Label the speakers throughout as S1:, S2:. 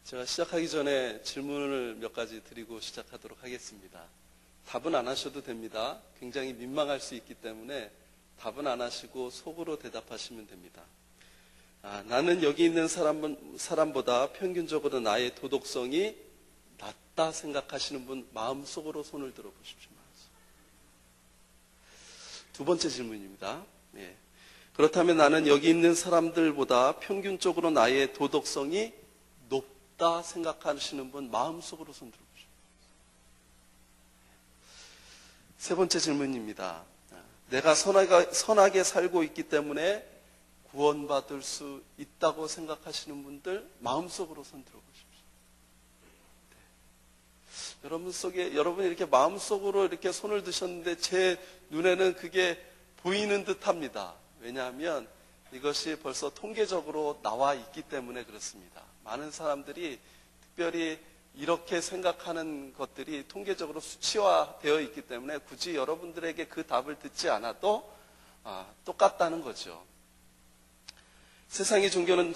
S1: 제가 시작하기 전에 질문을 몇 가지 드리고 시작하도록 하겠습니다. 답은 안 하셔도 됩니다. 굉장히 민망할 수 있기 때문에 답은 안 하시고 속으로 대답하시면 됩니다. 나는 여기 있는 사람보다 평균적으로 나의 도덕성이 낮다 생각하시는 분 마음속으로 손을 들어보십시오. 두 번째 질문입니다. 그렇다면 나는 여기 있는 사람들보다 평균적으로 나의 도덕성이 높다 생각하시는 분 마음속으로 손 들어보십시오. 세 번째 질문입니다. 내가 선하게 살고 있기 때문에 구원받을 수 있다고 생각하시는 분들 마음속으로 손 들어보십시오. 여러분이 이렇게 마음속으로 이렇게 손을 드셨는데 제 눈에는 그게 보이는 듯 합니다. 왜냐하면 이것이 벌써 통계적으로 나와 있기 때문에 그렇습니다. 많은 사람들이 특별히 이렇게 생각하는 것들이 통계적으로 수치화되어 있기 때문에 굳이 여러분들에게 그 답을 듣지 않아도 똑같다는 거죠. 세상의 종교는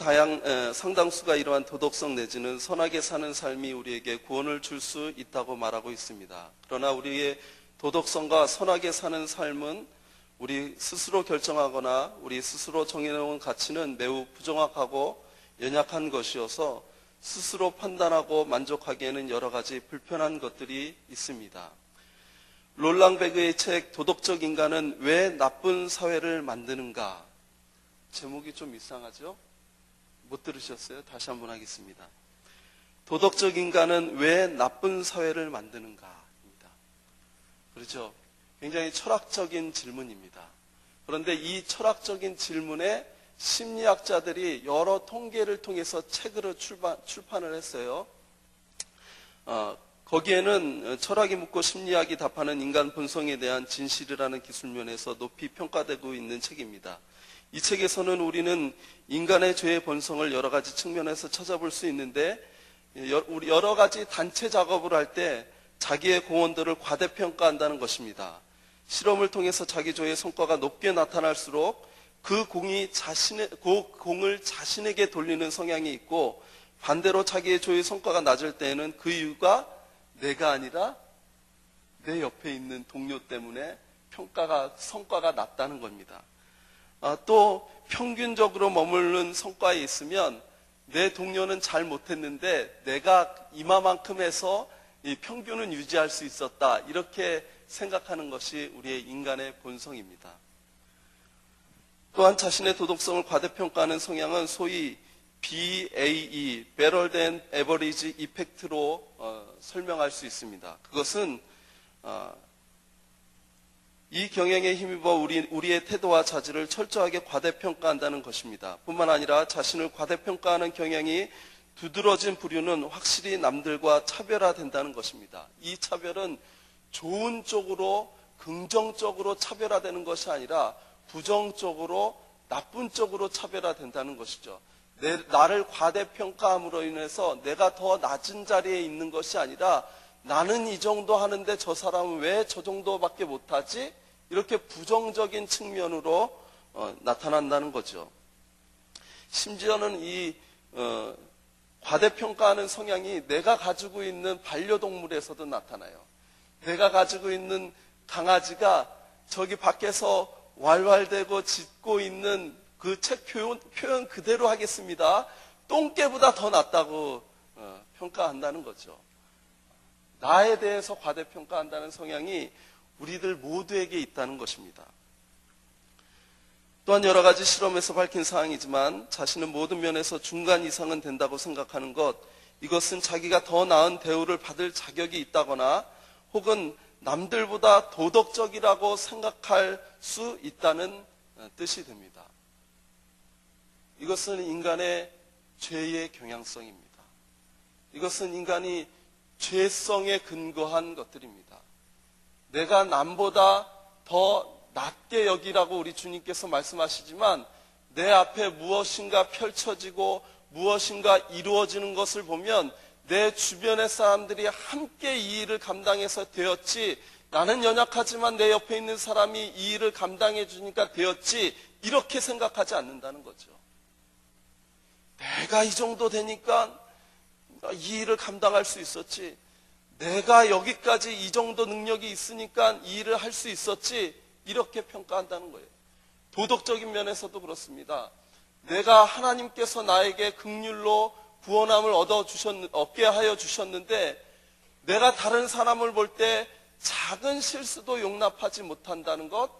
S1: 상당수가 이러한 도덕성 내지는 선하게 사는 삶이 우리에게 구원을 줄 수 있다고 말하고 있습니다. 그러나 우리의 도덕성과 선하게 사는 삶은 우리 스스로 결정하거나 우리 스스로 정해놓은 가치는 매우 부정확하고 연약한 것이어서 스스로 판단하고 만족하기에는 여러 가지 불편한 것들이 있습니다. 롤랑베그의 책 도덕적 인간은 왜 나쁜 사회를 만드는가? 제목이 좀 이상하죠? 못 들으셨어요? 다시 한번 하겠습니다. 도덕적 인간은 왜 나쁜 사회를 만드는가? 입니다. 그렇죠? 굉장히 철학적인 질문입니다. 그런데 이 철학적인 질문에 심리학자들이 여러 통계를 통해서 책으로 출판을 했어요. 거기에는 철학이 묻고 심리학이 답하는 인간 본성에 대한 진실이라는 기술면에서 높이 평가되고 있는 책입니다. 이 책에서는 우리는 인간의 죄의 본성을 여러 가지 측면에서 찾아볼 수 있는데 여러 가지 단체 작업을 할 때 자기의 공헌들을 과대평가한다는 것입니다. 실험을 통해서 자기 죄의 성과가 높게 나타날수록 그 공을 자신에게 돌리는 성향이 있고 반대로 자기의 죄의 성과가 낮을 때에는 그 이유가 내가 아니라 내 옆에 있는 동료 때문에 성과가 낮다는 겁니다. 또 평균적으로 머무르는 성과에 있으면 내 동료는 잘 못했는데 내가 이마만큼 해서 이 평균은 유지할 수 있었다. 이렇게 생각하는 것이 우리의 인간의 본성입니다. 또한 자신의 도덕성을 과대평가하는 성향은 소위 BAE, Better than Average Effect로 설명할 수 있습니다. 그것은 이 경향에 힘입어 우리의 태도와 자질을 철저하게 과대평가한다는 것입니다. 뿐만 아니라 자신을 과대평가하는 경향이 두드러진 부류는 확실히 남들과 차별화된다는 것입니다. 이 차별은 좋은 쪽으로 긍정적으로 차별화되는 것이 아니라 부정적으로 나쁜 쪽으로 차별화된다는 것이죠. 나를 과대평가함으로 인해서 내가 더 낮은 자리에 있는 것이 아니라 나는 이 정도 하는데 저 사람은 왜 저 정도밖에 못하지? 이렇게 부정적인 측면으로 나타난다는 거죠. 심지어는 이 과대평가하는 성향이 내가 가지고 있는 반려동물에서도 나타나요. 내가 가지고 있는 강아지가 저기 밖에서 왈왈대고 짖고 있는 그 책 표현 그대로 하겠습니다. 똥개보다 더 낫다고 평가한다는 거죠. 나에 대해서 과대평가한다는 성향이 우리들 모두에게 있다는 것입니다. 또한 여러 가지 실험에서 밝힌 사항이지만 자신은 모든 면에서 중간 이상은 된다고 생각하는 것, 이것은 자기가 더 나은 대우를 받을 자격이 있다거나 혹은 남들보다 도덕적이라고 생각할 수 있다는 뜻이 됩니다. 이것은 인간의 죄의 경향성입니다. 이것은 인간이 죄성에 근거한 것들입니다. 내가 남보다 더 낮게 여기라고 우리 주님께서 말씀하시지만 내 앞에 무엇인가 펼쳐지고 무엇인가 이루어지는 것을 보면 내 주변의 사람들이 함께 이 일을 감당해서 되었지, 나는 연약하지만 내 옆에 있는 사람이 이 일을 감당해 주니까 되었지, 이렇게 생각하지 않는다는 거죠. 내가 이 정도 되니까 이 일을 감당할 수 있었지, 내가 여기까지 이 정도 능력이 있으니까 이 일을 할 수 있었지, 이렇게 평가한다는 거예요. 도덕적인 면에서도 그렇습니다. 내가 하나님께서 나에게 긍휼로 구원함을 얻게 하여 주셨는데 내가 다른 사람을 볼 때 작은 실수도 용납하지 못한다는 것,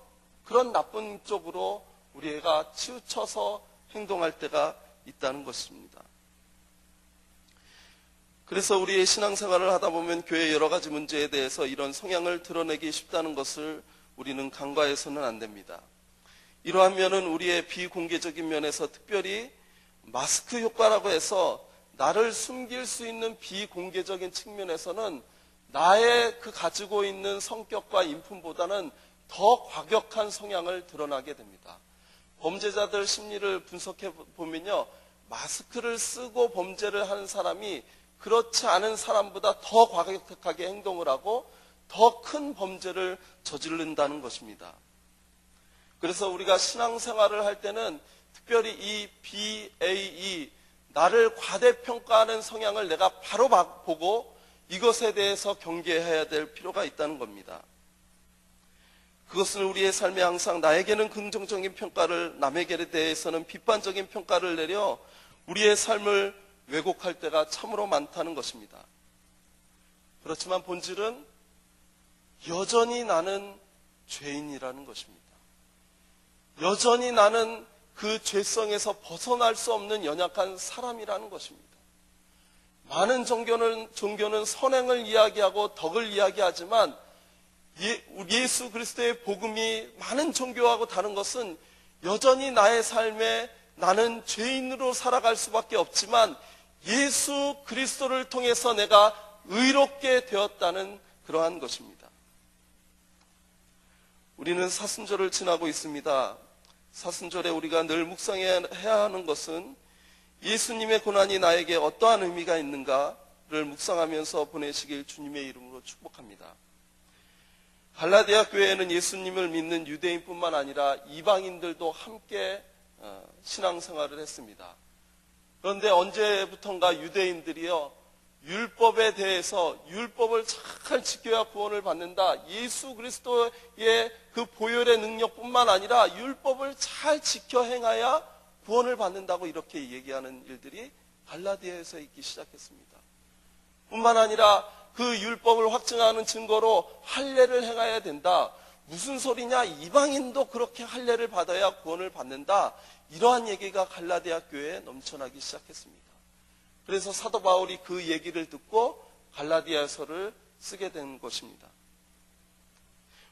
S1: 그런 나쁜 쪽으로 우리가 치우쳐서 행동할 때가 있다는 것입니다. 그래서 우리의 신앙생활을 하다 보면 교회의 여러 가지 문제에 대해서 이런 성향을 드러내기 쉽다는 것을 우리는 간과해서는 안 됩니다. 이러한 면은 우리의 비공개적인 면에서 특별히 마스크 효과라고 해서 나를 숨길 수 있는 비공개적인 측면에서는 나의 그 가지고 있는 성격과 인품보다는 더 과격한 성향을 드러나게 됩니다. 범죄자들 심리를 분석해 보면요, 마스크를 쓰고 범죄를 하는 사람이 그렇지 않은 사람보다 더 과격하게 행동을 하고 더 큰 범죄를 저지른다는 것입니다. 그래서 우리가 신앙생활을 할 때는 특별히 이 BAE, 나를 과대평가하는 성향을 내가 바로 보고 이것에 대해서 경계해야 될 필요가 있다는 겁니다. 그것은 우리의 삶에 항상 나에게는 긍정적인 평가를, 남에게 대해서는 비판적인 평가를 내려 우리의 삶을 왜곡할 때가 참으로 많다는 것입니다. 그렇지만 본질은 여전히 나는 죄인이라는 것입니다. 여전히 나는 그 죄성에서 벗어날 수 없는 연약한 사람이라는 것입니다. 많은 종교는 선행을 이야기하고 덕을 이야기하지만 예수 그리스도의 복음이 많은 종교하고 다른 것은 여전히 나의 삶에 나는 죄인으로 살아갈 수밖에 없지만 예수 그리스도를 통해서 내가 의롭게 되었다는 그러한 것입니다. 우리는 사순절을 지나고 있습니다. 사순절에 우리가 늘 묵상해야 하는 것은 예수님의 고난이 나에게 어떠한 의미가 있는가를 묵상하면서 보내시길 주님의 이름으로 축복합니다. 갈라디아 교회에는 예수님을 믿는 유대인뿐만 아니라 이방인들도 함께 신앙생활을 했습니다. 그런데 언제부턴가 유대인들이요, 율법에 대해서 율법을 잘 지켜야 구원을 받는다, 예수 그리스도의 그 보혈의 능력뿐만 아니라 율법을 잘 지켜 행하야 구원을 받는다고 이렇게 얘기하는 일들이 갈라디아에서 있기 시작했습니다. 뿐만 아니라 그 율법을 확증하는 증거로 할례를 행해야 된다. 무슨 소리냐, 이방인도 그렇게 할례를 받아야 구원을 받는다. 이러한 얘기가 갈라디아 교회에 넘쳐나기 시작했습니다. 그래서 사도 바울이 그 얘기를 듣고 갈라디아서를 쓰게 된 것입니다.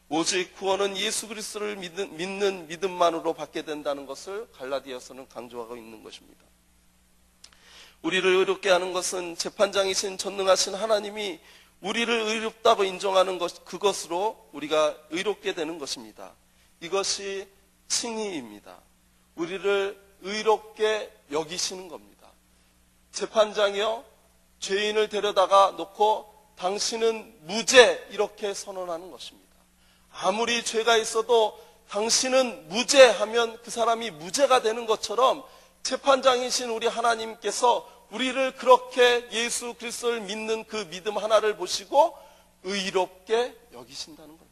S1: 오직 구원은 예수 그리스도를 믿는 믿음만으로 받게 된다는 것을 갈라디아서는 강조하고 있는 것입니다. 우리를 의롭게 하는 것은 재판장이신 전능하신 하나님이 우리를 의롭다고 인정하는 것, 그것으로 우리가 의롭게 되는 것입니다. 이것이 칭의입니다. 우리를 의롭게 여기시는 겁니다. 재판장이요, 죄인을 데려다가 놓고 당신은 무죄, 이렇게 선언하는 것입니다. 아무리 죄가 있어도 당신은 무죄하면 그 사람이 무죄가 되는 것처럼 재판장이신 우리 하나님께서 우리를 그렇게 예수 그리스도를 믿는 그 믿음 하나를 보시고 의롭게 여기신다는 겁니다.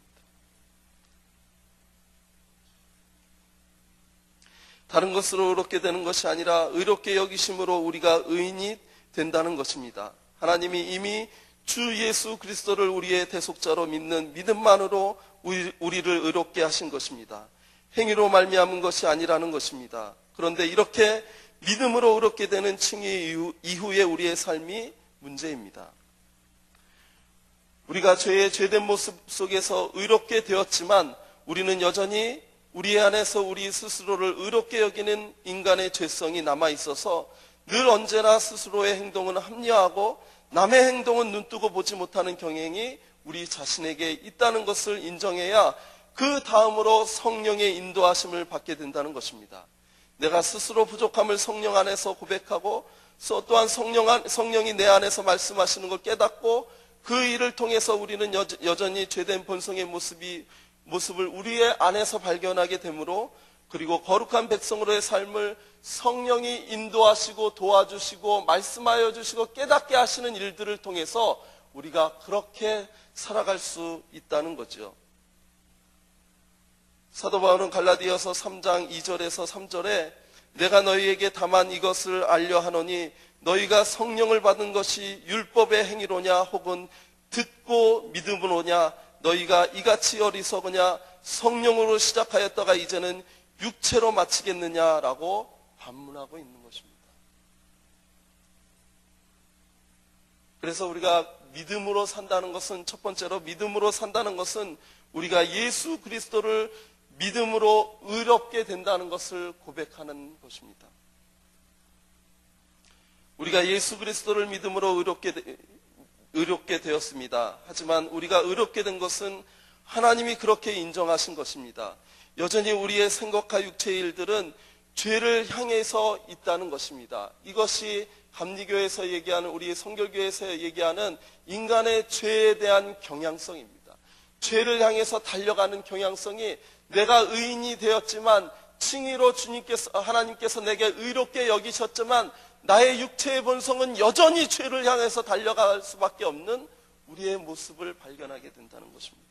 S1: 다른 것으로 의롭게 되는 것이 아니라 의롭게 여기심으로 우리가 의인이 된다는 것입니다. 하나님이 이미 주 예수 그리스도를 우리의 대속자로 믿는 믿음만으로 우리를 의롭게 하신 것입니다. 행위로 말미암은 것이 아니라는 것입니다. 그런데 이렇게 믿음으로 의롭게 되는 칭의 이후에 우리의 삶이 문제입니다. 우리가 죄의 죄된 모습 속에서 의롭게 되었지만 우리는 여전히 우리 안에서 우리 스스로를 의롭게 여기는 인간의 죄성이 남아있어서 늘 언제나 스스로의 행동은 합리화하고 남의 행동은 눈뜨고 보지 못하는 경향이 우리 자신에게 있다는 것을 인정해야 그 다음으로 성령의 인도하심을 받게 된다는 것입니다. 내가 스스로 부족함을 성령 안에서 고백하고 또한 성령이 내 안에서 말씀하시는 걸 깨닫고 그 일을 통해서 우리는 여전히 죄된 본성의 모습을 우리의 안에서 발견하게 되므로 그리고 거룩한 백성으로의 삶을 성령이 인도하시고 도와주시고 말씀하여 주시고 깨닫게 하시는 일들을 통해서 우리가 그렇게 살아갈 수 있다는 거죠. 사도 바울은 갈라디아서 3장 2절에서 3절에 내가 너희에게 다만 이것을 알려 하노니 너희가 성령을 받은 것이 율법의 행위로냐 혹은 듣고 믿음으로냐 너희가 이같이 어리석으냐 성령으로 시작하였다가 이제는 육체로 마치겠느냐라고 반문하고 있는 것입니다. 그래서 우리가 믿음으로 산다는 것은, 첫 번째로 믿음으로 산다는 것은 우리가 예수 그리스도를 믿음으로 의롭게 된다는 것을 고백하는 것입니다. 우리가 예수 그리스도를 믿음으로 의롭게 되었습니다. 하지만 우리가 의롭게 된 것은 하나님이 그렇게 인정하신 것입니다. 여전히 우리의 생각과 육체의 일들은 죄를 향해서 있다는 것입니다. 이것이 감리교에서 얘기하는, 우리 성결교에서 얘기하는 인간의 죄에 대한 경향성입니다. 죄를 향해서 달려가는 경향성이, 내가 의인이 되었지만 칭의로 하나님께서 내게 의롭게 여기셨지만 나의 육체의 본성은 여전히 죄를 향해서 달려갈 수밖에 없는 우리의 모습을 발견하게 된다는 것입니다.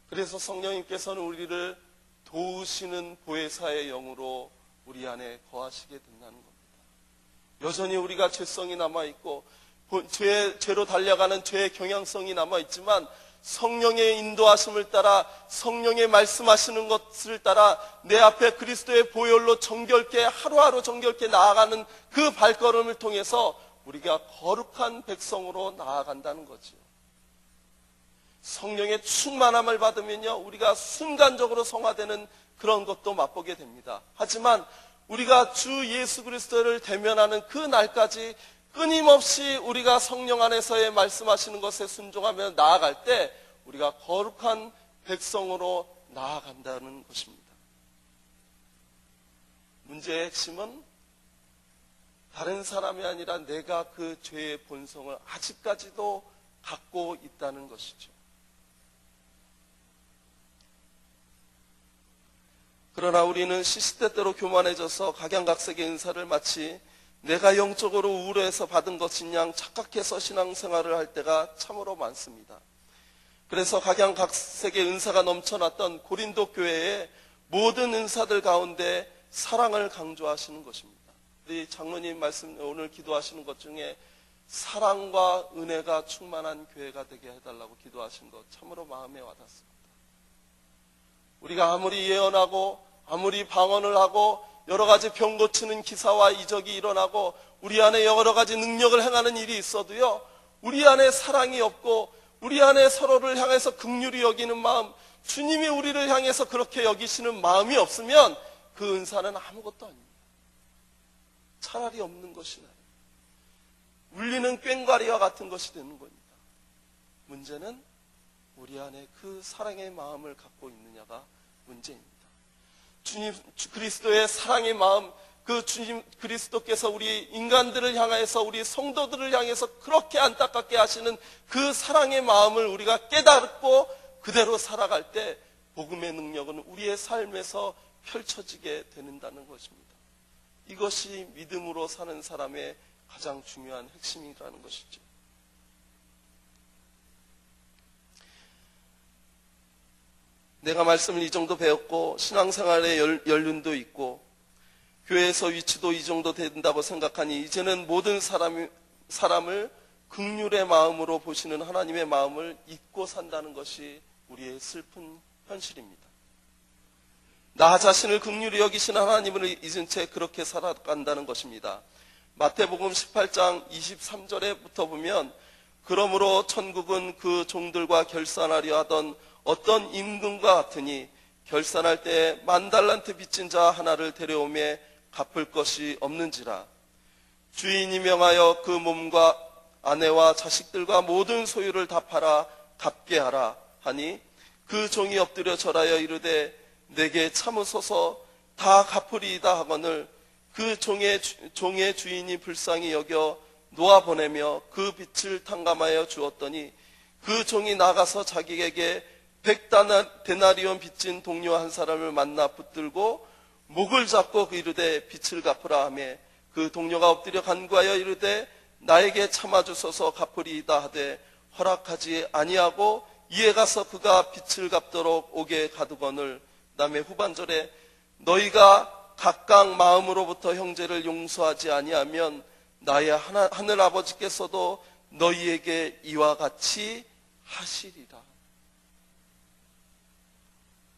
S1: 그래서 성령님께서는 우리를 도우시는 보혜사의 영으로 우리 안에 거하시게 된다는 겁니다. 여전히 우리가 죄성이 남아있고 죄로 달려가는 죄의 경향성이 남아있지만 성령의 인도하심을 따라, 성령의 말씀하시는 것을 따라 내 앞에 그리스도의 보혈로 정결케, 하루하루 정결케 나아가는 그 발걸음을 통해서 우리가 거룩한 백성으로 나아간다는 거지요. 성령의 충만함을 받으면요, 우리가 순간적으로 성화되는 그런 것도 맛보게 됩니다. 하지만 우리가 주 예수 그리스도를 대면하는 그 날까지 끊임없이 우리가 성령 안에서의 말씀하시는 것에 순종하며 나아갈 때 우리가 거룩한 백성으로 나아간다는 것입니다. 문제의 핵심은 다른 사람이 아니라 내가 그 죄의 본성을 아직까지도 갖고 있다는 것이죠. 그러나 우리는 시시때때로 교만해져서 각양각색의 은사를 마치 내가 영적으로 우울해서 받은 것인 양 착각해서 신앙생활을 할 때가 참으로 많습니다. 그래서 각양각색의 은사가 넘쳐났던 고린도 교회의 모든 은사들 가운데 사랑을 강조하시는 것입니다. 우리 장로님 말씀, 오늘 기도하시는 것 중에 사랑과 은혜가 충만한 교회가 되게 해달라고 기도하신 것 참으로 마음에 와닿습니다. 우리가 아무리 예언하고 아무리 방언을 하고 여러 가지 병 고치는 기사와 이적이 일어나고 우리 안에 여러 가지 능력을 행하는 일이 있어도요, 우리 안에 사랑이 없고 우리 안에 서로를 향해서 긍휼히 여기는 마음, 주님이 우리를 향해서 그렇게 여기시는 마음이 없으면 그 은사는 아무것도 아닙니다. 차라리 없는 것이 나아요. 울리는 꽹과리와 같은 것이 되는 겁니다. 문제는 우리 안에 그 사랑의 마음을 갖고 있느냐가 문제입니다. 주님 그리스도의 사랑의 마음, 그 주님 그리스도께서 우리 인간들을 향해서, 우리 성도들을 향해서 그렇게 안타깝게 하시는 그 사랑의 마음을 우리가 깨닫고 그대로 살아갈 때 복음의 능력은 우리의 삶에서 펼쳐지게 되는다는 것입니다. 이것이 믿음으로 사는 사람의 가장 중요한 핵심이라는 것이죠. 내가 말씀을 이 정도 배웠고 신앙생활에 연륜도 있고 교회에서 위치도 이 정도 된다고 생각하니 이제는 모든 사람을 긍휼의 마음으로 보시는 하나님의 마음을 잊고 산다는 것이 우리의 슬픈 현실입니다. 나 자신을 긍휼히 여기시는 하나님을 잊은 채 그렇게 살아간다는 것입니다. 마태복음 18장 23절에부터 보면 그러므로 천국은 그 종들과 결산하려 하던 어떤 임금과 같으니 결산할 때 10,000달란트 빚진 자 하나를 데려오매 갚을 것이 없는지라. 주인이 명하여 그 몸과 아내와 자식들과 모든 소유를 다 팔아 갚게 하라 하니 그 종이 엎드려 절하여 이르되 내게 참으소서 다 갚으리이다 하거늘 그 종의 주인이 불쌍히 여겨 놓아보내며 그 빚을 탕감하여 주었더니 그 종이 나가서 자기에게 100데나리온 빚진 동료 한 사람을 만나 붙들고 목을 잡고 이르되 빚을 갚으라 하며 그 동료가 엎드려 간구하여 이르되 나에게 참아주소서 갚으리이다 하되 허락하지 아니하고 이에 가서 그가 빚을 갚도록 옥에 가두거늘. 그다음에 후반절에 너희가 각각 마음으로부터 형제를 용서하지 아니하면 나의 하늘 아버지께서도 너희에게 이와 같이 하시리라.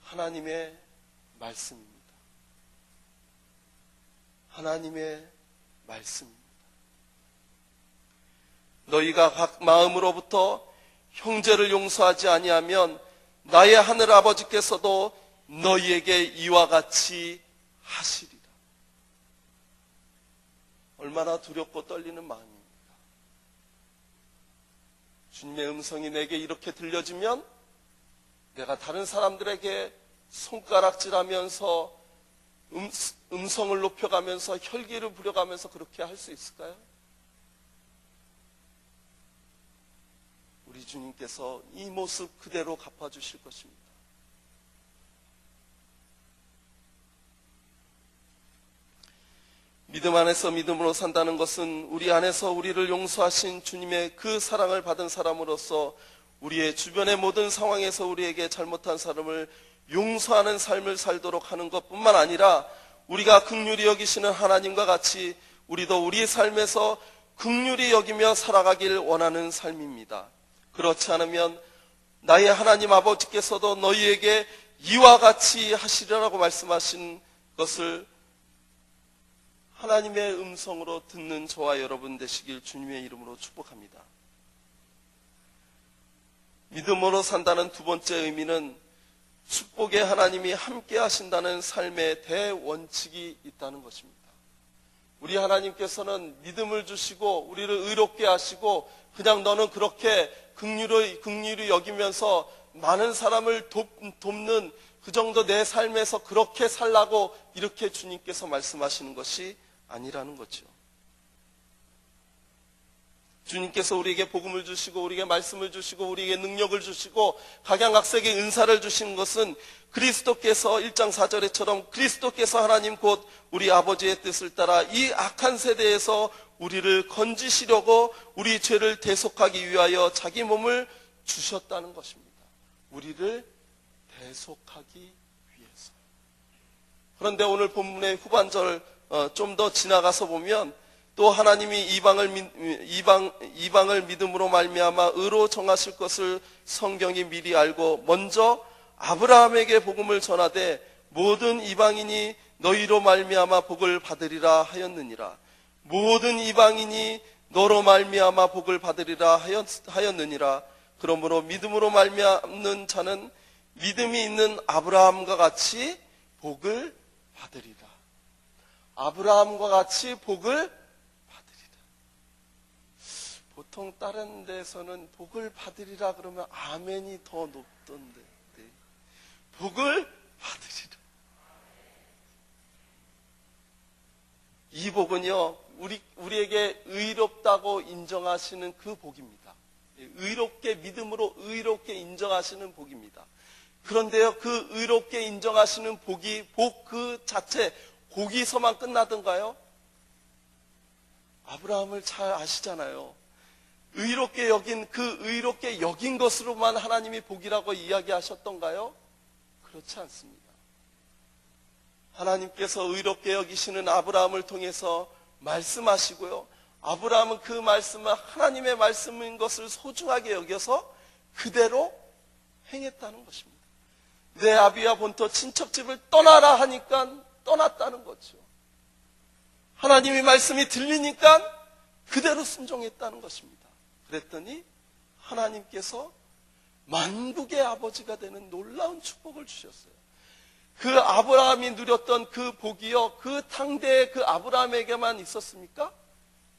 S1: 하나님의 말씀입니다. 하나님의 말씀입니다. 너희가 각 마음으로부터 형제를 용서하지 아니하면 나의 하늘 아버지께서도 너희에게 이와 같이 하시리라. 얼마나 두렵고 떨리는 마음입니까? 주님의 음성이 내게 이렇게 들려지면 내가 다른 사람들에게 손가락질하면서 음성을 높여가면서 혈기를 부려가면서 그렇게 할 수 있을까요? 우리 주님께서 이 모습 그대로 갚아주실 것입니다. 믿음 안에서 믿음으로 산다는 것은 우리 안에서 우리를 용서하신 주님의 그 사랑을 받은 사람으로서 우리의 주변의 모든 상황에서 우리에게 잘못한 사람을 용서하는 삶을 살도록 하는 것뿐만 아니라 우리가 긍휼히 여기시는 하나님과 같이 우리도 우리의 삶에서 긍휼히 여기며 살아가길 원하는 삶입니다. 그렇지 않으면 나의 하나님 아버지께서도 너희에게 이와 같이 하시리라고 말씀하신 것을 하나님의 음성으로 듣는 저와 여러분 되시길 주님의 이름으로 축복합니다. 믿음으로 산다는 두 번째 의미는 축복의 하나님이 함께 하신다는 삶의 대원칙이 있다는 것입니다. 우리 하나님께서는 믿음을 주시고 우리를 의롭게 하시고 그냥 너는 그렇게 긍휼히 여기면서 많은 사람을 돕는 그 정도 내 삶에서 그렇게 살라고 이렇게 주님께서 말씀하시는 것이 아니라는 거죠. 주님께서 우리에게 복음을 주시고 우리에게 말씀을 주시고 우리에게 능력을 주시고 각양각색의 은사를 주신 것은 그리스도께서 1장 4절에처럼 그리스도께서 하나님 곧 우리 아버지의 뜻을 따라 이 악한 세대에서 우리를 건지시려고 우리 죄를 대속하기 위하여 자기 몸을 주셨다는 것입니다. 우리를 대속하기 위해서. 그런데 오늘 본문의 후반절 좀 더 지나가서 보면 또 하나님이 이방을 믿음으로 말미암아 의로 정하실 것을 성경이 미리 알고 먼저 아브라함에게 복음을 전하되 모든 이방인이 너희로 말미암아 복을 받으리라 하였느니라. 모든 이방인이 너로 말미암아 복을 받으리라 하였느니라. 그러므로 믿음으로 말미암는 자는 믿음이 있는 아브라함과 같이 복을 받으리라. 아브라함과 같이 복을 받으리라. 보통 다른 데서는 복을 받으리라 그러면 아멘이 더 높던데 복을 받으리라. 이 복은요 우리에게 의롭다고 인정하시는 그 복입니다. 의롭게 믿음으로 의롭게 인정하시는 복입니다. 그런데요 그 의롭게 인정하시는 복이 복 그 자체 거기서만 끝나던가요? 아브라함을 잘 아시잖아요. 의롭게 여긴 것으로만 하나님이 복이라고 이야기하셨던가요? 그렇지 않습니다. 하나님께서 의롭게 여기시는 아브라함을 통해서 말씀하시고요. 아브라함은 그 말씀은 하나님의 말씀인 것을 소중하게 여겨서 그대로 행했다는 것입니다. 내 아비와 본토 친척집을 떠나라 하니까 떠났다는 거죠. 하나님의 말씀이 들리니까 그대로 순종했다는 것입니다. 그랬더니 하나님께서 만국의 아버지가 되는 놀라운 축복을 주셨어요. 그 아브라함이 누렸던 그 복이요 그 당대의 그 아브라함에게만 있었습니까?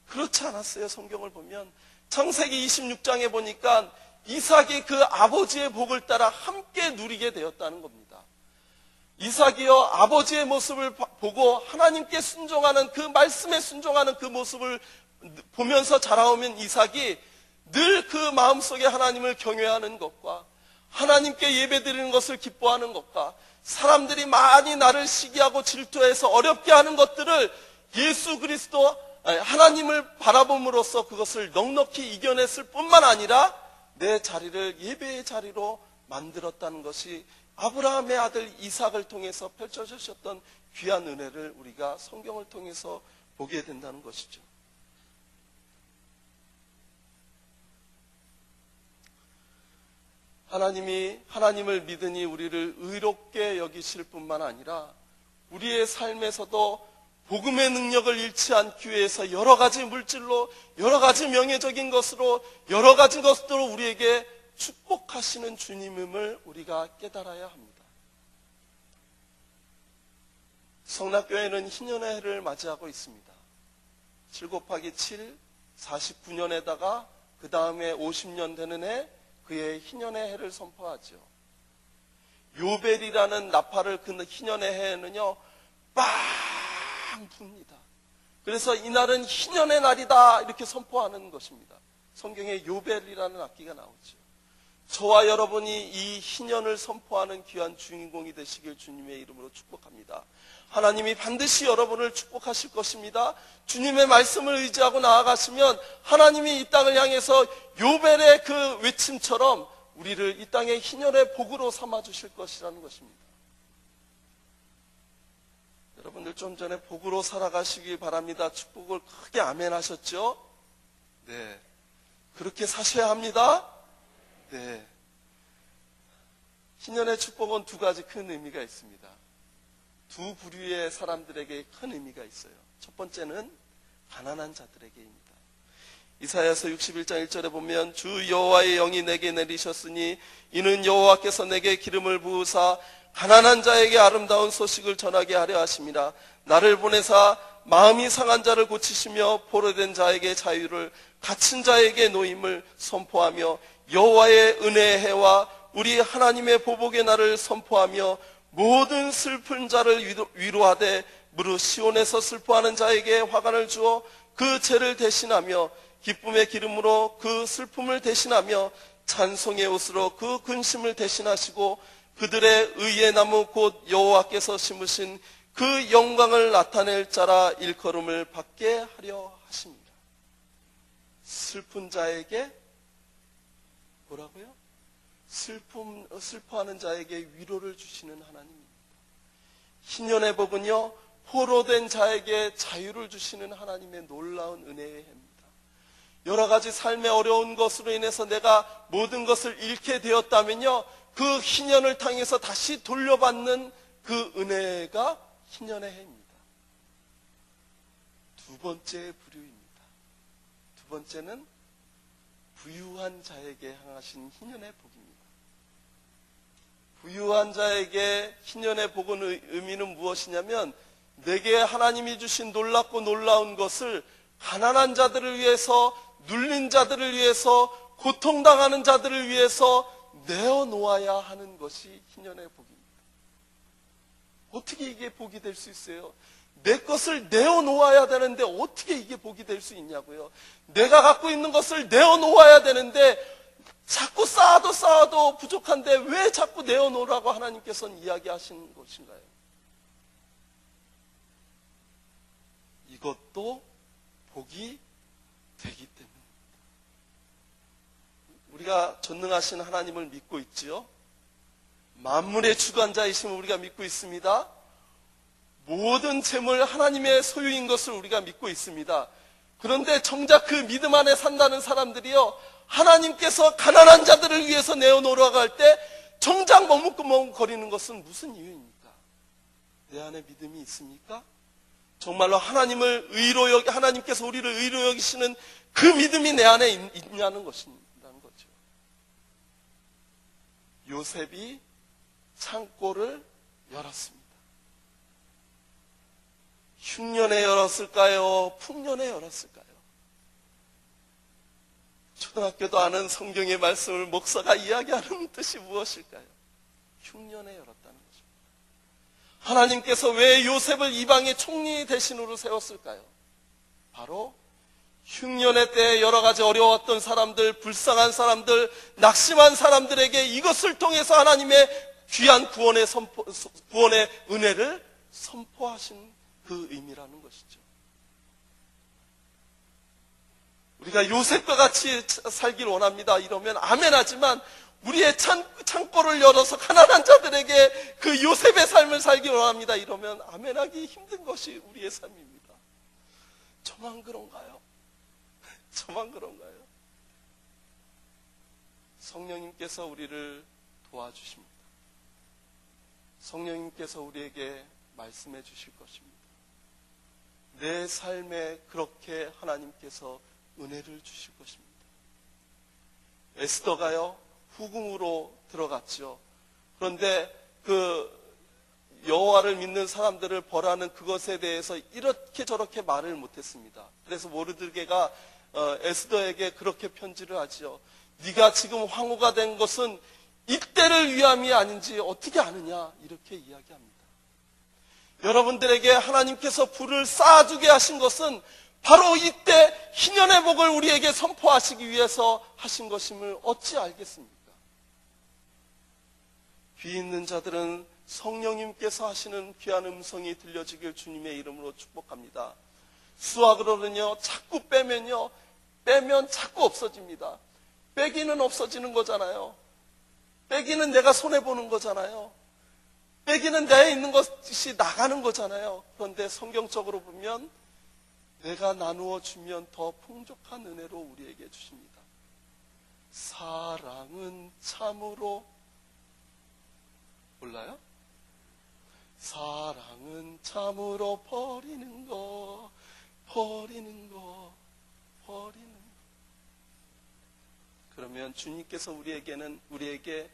S1: 그렇지 않았어요. 성경을 보면 창세기 26장에 보니까 이삭이 그 아버지의 복을 따라 함께 누리게 되었다는 겁니다. 이삭이요 아버지의 모습을 보고 하나님께 순종하는 그 말씀에 순종하는 그 모습을 보면서 자라오면 이삭이 늘 그 마음속에 하나님을 경외하는 것과 하나님께 예배드리는 것을 기뻐하는 것과 사람들이 많이 나를 시기하고 질투해서 어렵게 하는 것들을 예수 그리스도 하나님을 바라봄으로써 그것을 넉넉히 이겨냈을 뿐만 아니라 내 자리를 예배의 자리로 만들었다는 것이 아브라함의 아들 이삭을 통해서 펼쳐주셨던 귀한 은혜를 우리가 성경을 통해서 보게 된다는 것이죠. 하나님을 믿으니 우리를 의롭게 여기실 뿐만 아니라 우리의 삶에서도 복음의 능력을 잃지 않기 위해서 여러 가지 물질로, 여러 가지 명예적인 것으로, 여러 가지 것들로 우리에게 축복하시는 주님임을 우리가 깨달아야 합니다. 성락교회는 희년의 해를 맞이하고 있습니다. 7 곱하기 7, 49년에다가 그 다음에 50년 되는 해, 그의 희년의 해를 선포하죠. 요벨이라는 나팔을 그 희년의 해에는요, 빵 붑니다. 그래서 이날은 희년의 날이다 이렇게 선포하는 것입니다. 성경에 요벨이라는 악기가 나오죠. 저와 여러분이 이 희년을 선포하는 귀한 주인공이 되시길 주님의 이름으로 축복합니다. 하나님이 반드시 여러분을 축복하실 것입니다. 주님의 말씀을 의지하고 나아가시면 하나님이 이 땅을 향해서 요벨의 그 외침처럼 우리를 이 땅의 희년의 복으로 삼아주실 것이라는 것입니다. 여러분들 좀 전에 복으로 살아가시길 바랍니다. 축복을 크게 아멘 하셨죠? 네. 그렇게 사셔야 합니다. 네. 희년의 축복은 두 가지 큰 의미가 있습니다. 두 부류의 사람들에게 큰 의미가 있어요. 첫 번째는 가난한 자들에게입니다. 이사야서 61장 1절에 보면 주 여호와의 영이 내게 내리셨으니 이는 여호와께서 내게 기름을 부으사 가난한 자에게 아름다운 소식을 전하게 하려 하심이라. 나를 보내사 마음이 상한 자를 고치시며 포로된 자에게 자유를, 갇힌 자에게 노임을 선포하며 여호와의 은혜의 해와 우리 하나님의 보복의 날을 선포하며 모든 슬픈 자를 위로하되 무릇 시온에서 슬퍼하는 자에게 화관을 주어 그 죄를 대신하며 기쁨의 기름으로 그 슬픔을 대신하며 찬송의 옷으로 그 근심을 대신하시고 그들의 의의 나무 곧 여호와께서 심으신 그 영광을 나타낼 자라 일컬음을 받게 하려 하십니다. 슬픈 자에게 뭐라고요? 슬퍼하는 자에게 위로를 주시는 하나님입니다. 희년의 복은요, 포로된 자에게 자유를 주시는 하나님의 놀라운 은혜의 해입니다. 여러 가지 삶의 어려운 것으로 인해서 내가 모든 것을 잃게 되었다면요, 그 희년을 통해서 다시 돌려받는 그 은혜가 희년의 해입니다. 두 번째 부류입니다. 두 번째는 부유한 자에게 향하신 희년의 복입니다. 부유한 자에게 희년의 복의 의미는 무엇이냐면 내게 하나님이 주신 놀랍고 놀라운 것을 가난한 자들을 위해서, 눌린 자들을 위해서, 고통당하는 자들을 위해서 내어놓아야 하는 것이 희년의 복입니다. 어떻게 이게 복이 될 수 있어요? 내 것을 내어놓아야 되는데 어떻게 이게 복이 될 수 있냐고요. 내가 갖고 있는 것을 내어놓아야 되는데 자꾸 쌓아도 부족한데 왜 자꾸 내어놓으라고 하나님께서는 이야기하시는 것인가요? 이것도 복이 되기 때문입니다. 우리가 전능하신 하나님을 믿고 있지요. 만물의 주관자이심을 우리가 믿고 있습니다. 모든 재물 하나님의 소유인 것을 우리가 믿고 있습니다. 그런데 정작 그 믿음 안에 산다는 사람들이요, 하나님께서 가난한 자들을 위해서 내어놓으라고 할 때 정작 머뭇거리는 것은 무슨 이유입니까? 내 안에 믿음이 있습니까? 정말로 하나님께서 우리를 의로 여기시는 그 믿음이 내 안에 있냐는 것이라는 거죠. 요셉이 창고를 열었습니다. 흉년에 열었을까요? 풍년에 열었을까요? 초등학교도 아는 성경의 말씀을 목사가 이야기하는 뜻이 무엇일까요? 흉년에 열었다는 것입니다. 하나님께서 왜 요셉을 이방의 총리 대신으로 세웠을까요? 바로 흉년의 때에 여러 가지 어려웠던 사람들, 불쌍한 사람들, 낙심한 사람들에게 이것을 통해서 하나님의 귀한 구원의 은혜를 선포하신 그 의미라는 것이죠. 우리가 요셉과 같이 살길 원합니다. 이러면 아멘하지만 우리의 창고를 열어서 가난한 자들에게 그 요셉의 삶을 살길 원합니다. 이러면 아멘하기 힘든 것이 우리의 삶입니다. 저만 그런가요? 저만 그런가요? 성령님께서 우리를 도와주십니다. 성령님께서 우리에게 말씀해 주실 것입니다. 내 삶에 그렇게 하나님께서 은혜를 주실 것입니다. 에스더가요, 후궁으로 들어갔죠. 그런데 그 여호와를 믿는 사람들을 벌하는 그것에 대해서 이렇게 저렇게 말을 못했습니다. 그래서 모르드게가 에스더에게 그렇게 편지를 하죠. 네가 지금 황후가 된 것은 이때를 위함이 아닌지 어떻게 아느냐, 이렇게 이야기합니다. 여러분들에게 하나님께서 불을 쌓아주게 하신 것은 바로 이때 희년의 복을 우리에게 선포하시기 위해서 하신 것임을 어찌 알겠습니까? 귀 있는 자들은 성령님께서 하시는 귀한 음성이 들려지길 주님의 이름으로 축복합니다. 수학으로는요, 자꾸 빼면 자꾸 없어집니다. 빼기는 없어지는 거잖아요. 빼기는 내가 손해보는 거잖아요. 빼기는 내에 있는 것이 나가는 거잖아요. 그런데 성경적으로 보면 내가 나누어 주면 더 풍족한 은혜로 우리에게 주십니다. 사랑은 참으로, 몰라요? 사랑은 참으로 버리는 거. 그러면 주님께서 우리에게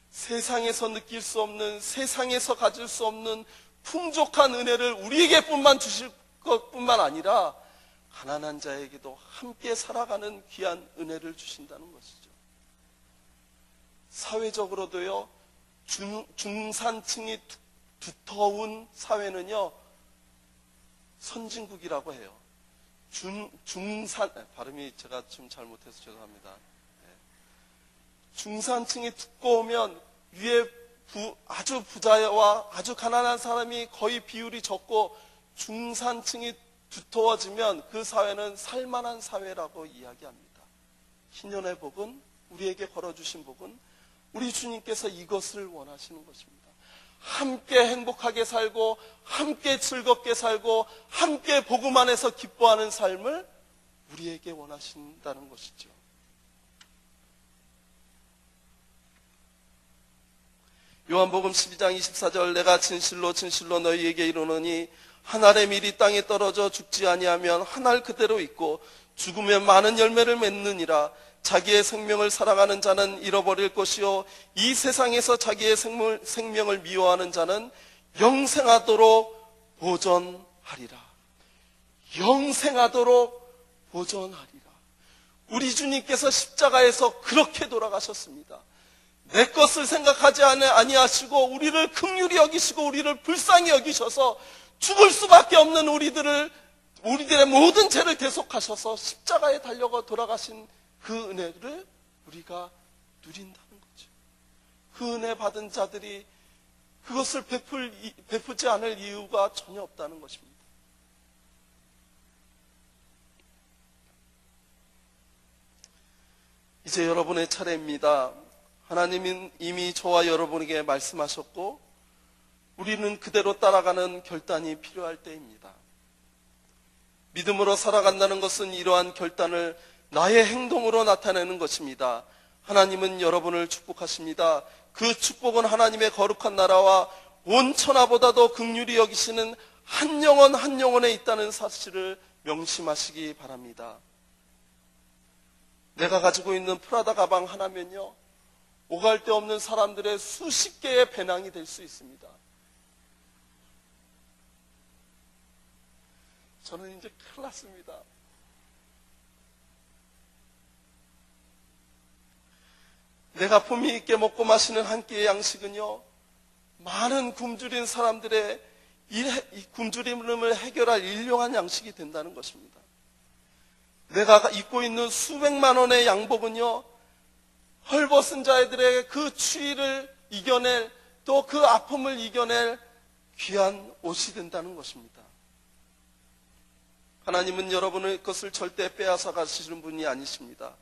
S1: 세상에서 느낄 수 없는, 세상에서 가질 수 없는 풍족한 은혜를 우리에게뿐만 주실 것뿐만 아니라 가난한 자에게도 함께 살아가는 귀한 은혜를 주신다는 것이죠. 사회적으로도요, 중산층이 두터운 사회는요, 선진국이라고 해요. 발음이 제가 좀 잘못해서 죄송합니다. 중산층이 두꺼우면 위에 아주 부자와 아주 가난한 사람이 거의 비율이 적고, 중산층이 두터워지면 그 사회는 살만한 사회라고 이야기합니다. 희년의 복은, 우리에게 걸어주신 복은 우리 주님께서 이것을 원하시는 것입니다. 함께 행복하게 살고, 함께 즐겁게 살고, 함께 복음 안에서 기뻐하는 삶을 우리에게 원하신다는 것이죠. 요한복음 12장 24절, 내가 진실로 진실로 너희에게 이르노니 한 알의 밀이 땅에 떨어져 죽지 아니하면 한 알 그대로 있고 죽으면 많은 열매를 맺느니라. 자기의 생명을 사랑하는 자는 잃어버릴 것이요 이 세상에서 자기의 생명을 미워하는 자는 영생하도록 보존하리라. 영생하도록 보존하리라. 우리 주님께서 십자가에서 그렇게 돌아가셨습니다. 내 것을 생각하지 아니하시고 우리를 긍휼히 여기시고 우리를 불쌍히 여기셔서 죽을 수밖에 없는 우리들의 모든 죄를 대속하셔서 십자가에 달려가 돌아가신 그 은혜를 우리가 누린다는 거죠. 그 은혜 받은 자들이 그것을 베푸지 않을 이유가 전혀 없다는 것입니다. 이제 여러분의 차례입니다. 하나님은 이미 저와 여러분에게 말씀하셨고 우리는 그대로 따라가는 결단이 필요할 때입니다. 믿음으로 살아간다는 것은 이러한 결단을 나의 행동으로 나타내는 것입니다. 하나님은 여러분을 축복하십니다. 그 축복은 하나님의 거룩한 나라와 온 천하보다도 긍휼히 여기시는 한 영혼 한 영혼에 있다는 사실을 명심하시기 바랍니다. 내가 가지고 있는 프라다 가방 하나면요, 오갈 데 없는 사람들의 수십 개의 배낭이 될 수 있습니다. 저는 이제 큰일 났습니다. 내가 품위 있게 먹고 마시는 한 끼의 양식은요, 많은 굶주린 사람들의 이 굶주림을 해결할 일용한 양식이 된다는 것입니다. 내가 입고 있는 수백만 원의 양복은요, 헐벗은 자들의 그 추위를 이겨낼, 또 그 아픔을 이겨낼 귀한 옷이 된다는 것입니다. 하나님은 여러분의 것을 절대 빼앗아 가시는 분이 아니십니다.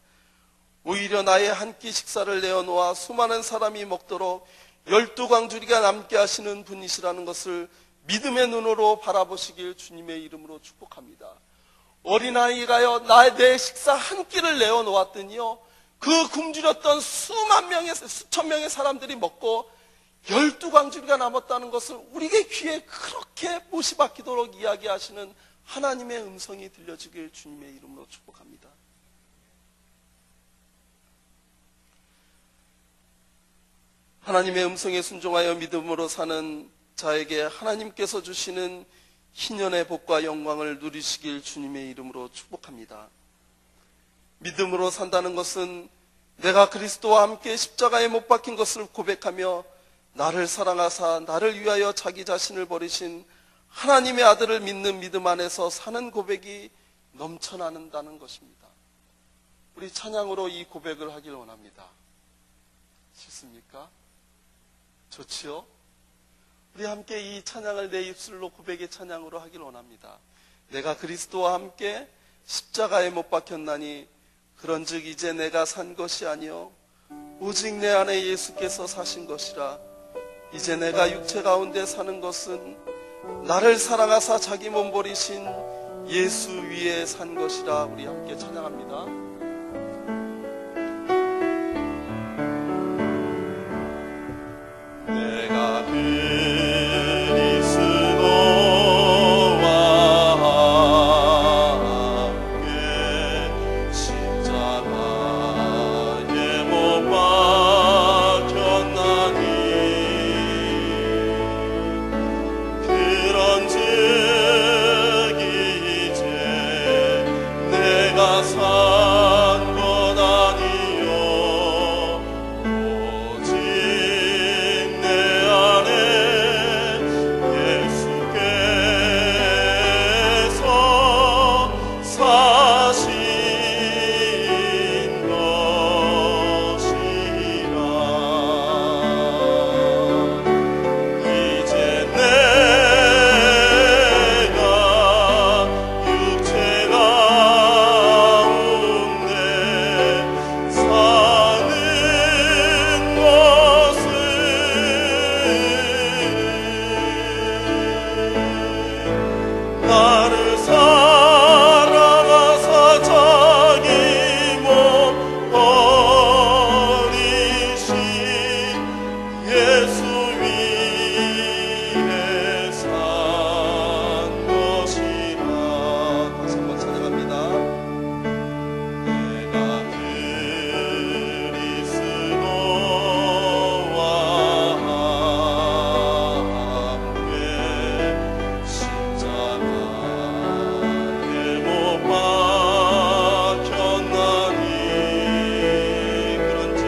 S1: 오히려 나의 한 끼 식사를 내어놓아 수많은 사람이 먹도록 12광주리가 남게 하시는 분이시라는 것을 믿음의 눈으로 바라보시길 주님의 이름으로 축복합니다. 어린아이가요, 내 식사 한 끼를 내어놓았더니요, 그 굶주렸던 수천 명의 사람들이 먹고 12광주리가 남았다는 것을 우리의 귀에 그렇게 못이 박히도록 이야기하시는 하나님의 음성이 들려지길 주님의 이름으로 축복합니다. 하나님의 음성에 순종하여 믿음으로 사는 자에게 하나님께서 주시는 희년의 복과 영광을 누리시길 주님의 이름으로 축복합니다. 믿음으로 산다는 것은 내가 그리스도와 함께 십자가에 못 박힌 것을 고백하며 나를 사랑하사 나를 위하여 자기 자신을 버리신 하나님의 아들을 믿는 믿음 안에서 사는 고백이 넘쳐나는다는 것입니다. 우리 찬양으로 이 고백을 하길 원합니다. 싫습니까? 좋지요? 우리 함께 이 찬양을 내 입술로 고백의 찬양으로 하길 원합니다. 내가 그리스도와 함께 십자가에 못 박혔나니 그런즉 이제 내가 산 것이 아니요 오직 내 안에 예수께서 사신 것이라. 이제 내가 육체 가운데 사는 것은 나를 사랑하사 자기 몸 버리신 예수 위에 산 것이라. 우리 함께 찬양합니다. 내가 그리스도와 함께 십자가에 못 박혔나니 그런즉 이제 내가 산 것 아니요 오직 내 안에 예수께서 사신 것이라. 이제 내가 육체 가운데 사는 것은 나를 사랑하사 자기 몸 버리신 예수 위에 산 것이라. 다시 한번 찬양합니다. 내가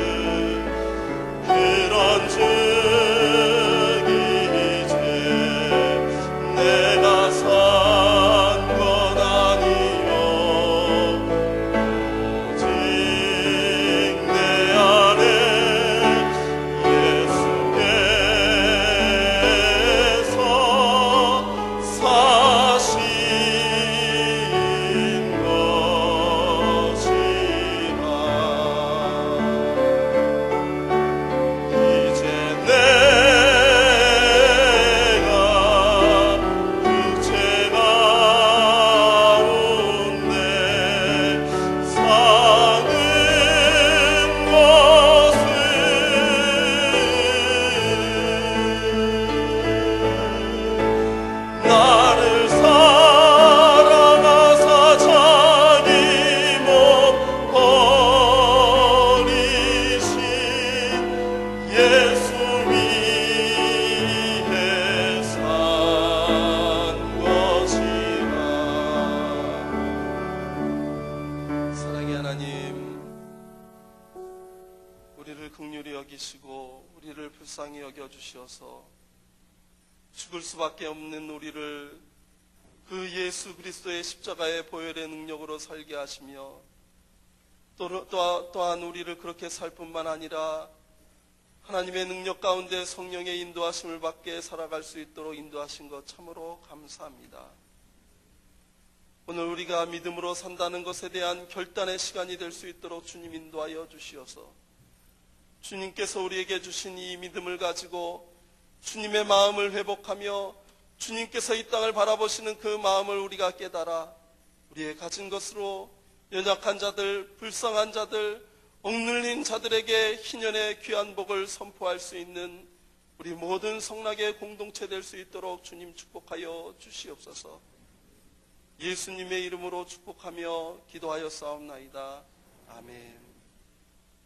S1: 그리스도와 함께 십자가에 못 박혔나니 그런즉 이제 내가 산 것 아니요 오직 내 안에 예수께서 사신 것이라. 이제 내가 육체 가운데 사는 것은 나를 사랑하사 자기 몸 버리신 예수 위에 산 것이라. 사랑의 하나님, 우리를 긍휼히 여기시고 우리를 불쌍히 여겨주시어서 죽을 수밖에 없는 우리를 그 예수 그리스도의 십자가의 보혈의 능력으로 살게 하시며 또한 우리를 그렇게 살 뿐만 아니라 하나님의 능력 가운데 성령의 인도하심을 받게 살아갈 수 있도록 인도하신 것 참으로 감사합니다. 오늘 우리가 믿음으로 산다는 것에 대한 결단의 시간이 될 수 있도록 주님 인도하여 주시어서 주님께서 우리에게 주신 이 믿음을 가지고 주님의 마음을 회복하며 주님께서 이 땅을 바라보시는 그 마음을 우리가 깨달아 우리의 가진 것으로 연약한 자들, 불쌍한 자들, 억눌린 자들에게 희년의 귀한 복을 선포할 수 있는 우리 모든 성락의 공동체 될 수 있도록 주님 축복하여 주시옵소서. 예수님의 이름으로 축복하며 기도하여 싸움나이다. 아멘.